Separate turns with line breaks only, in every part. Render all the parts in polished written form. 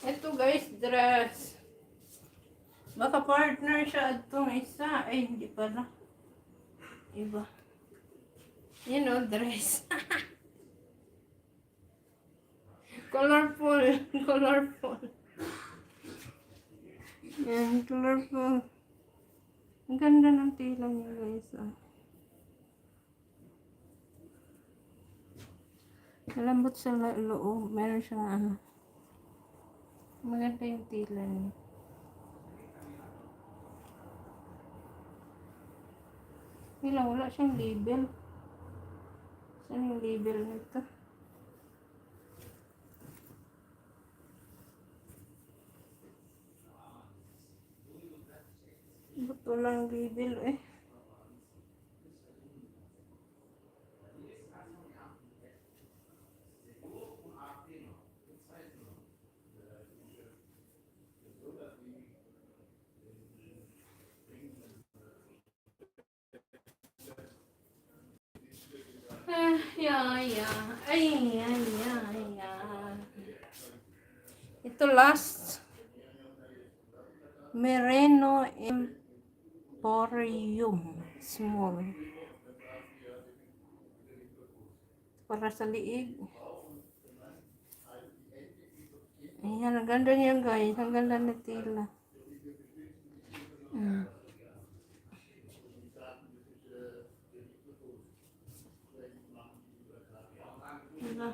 Ito guys, dress. Baka partner siya itong isa. Ay, hindi pala. Iba. You know, dress. Colorful. Colorful. Yan, colorful. Ang ganda ng tila niya guys. Malambot sa loob. Meron siyang ano. Maganda yung tila niya. Wala siyang label. Saan yung label nito? Ba't walang label eh? Ay. Ito last. Merino Emporium. Small. Para sa liig. Ayan, ang ganda niya guys. Ang ganda na tila. Diba?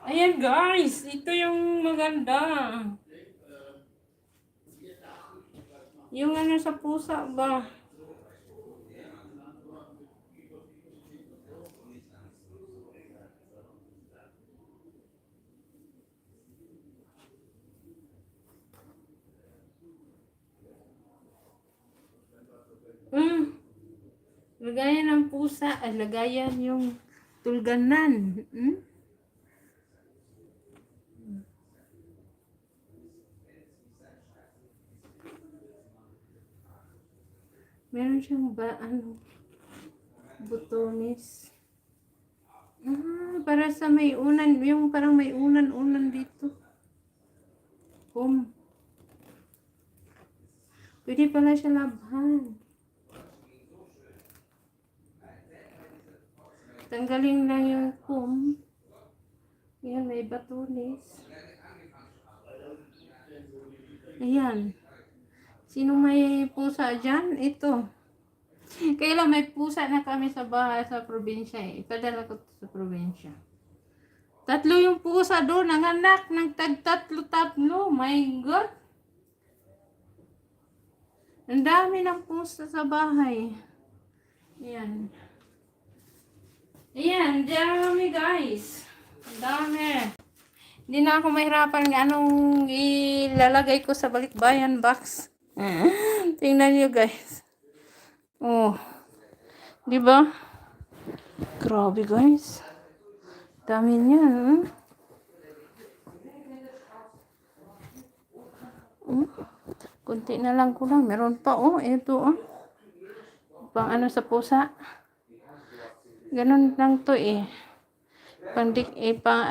Ayan guys, ito yung maganda. Yung ano sa pusa ba? Lagayan ng pusa. Ay, lagayan yung tulganan. Meron siyang butones. Para sa may unan, yung parang may unan dito. Pwede pala siya labhan. Tanggalin lang yung comb. Ayan, may batones. Ayan. Sino may pusa dyan? Ito. Kailan may pusa na kami sa bahay sa probinsya eh. Ipadala ko sa probinsya. 3 yung pusa doon. Ang anak ng tag-tatlo. My God. Ang dami ng pusa sa bahay. Ayan. Ayan. Dami guys. Ang dami. Hindi na ako mahirapan ng anong ilalagay ko sa balikbayan box. Tingnan nyo guys. Oh. Diba? Grabe guys. Dami niya. Kunti na lang kulang. Meron pa oh. Ito oh. Pang ano sa pusa. Ganun lang to eh. Pang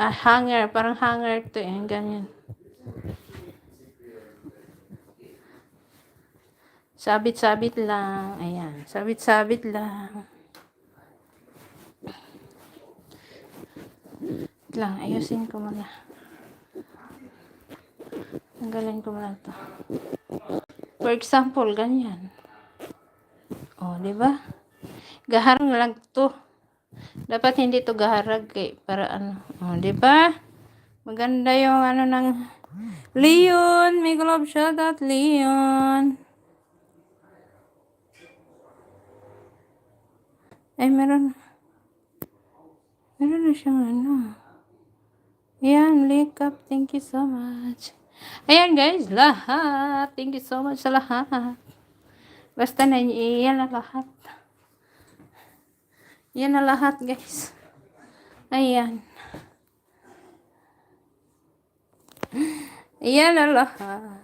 hanger. Parang hanger to eh. Ganyan. Sabit-sabit lang. Ayan. Sabit-sabit lang. Lang. Ayusin ko muna. Tanggalin ko muna to. For example, ganyan. Oh, diba? Gaharang lang to. Dapat hindi to gaharag eh. Para ano. Oh, diba? Maganda yung ano ng Leon. May glove shoutout, Leon. Ay, meron na siyang ano. Ayan, link up. Thank you so much. Ayan guys, lahat. Thank you so much sa lahat. Basta na, yan na lahat. Yan na lahat guys. Ayan. Ayan na lahat.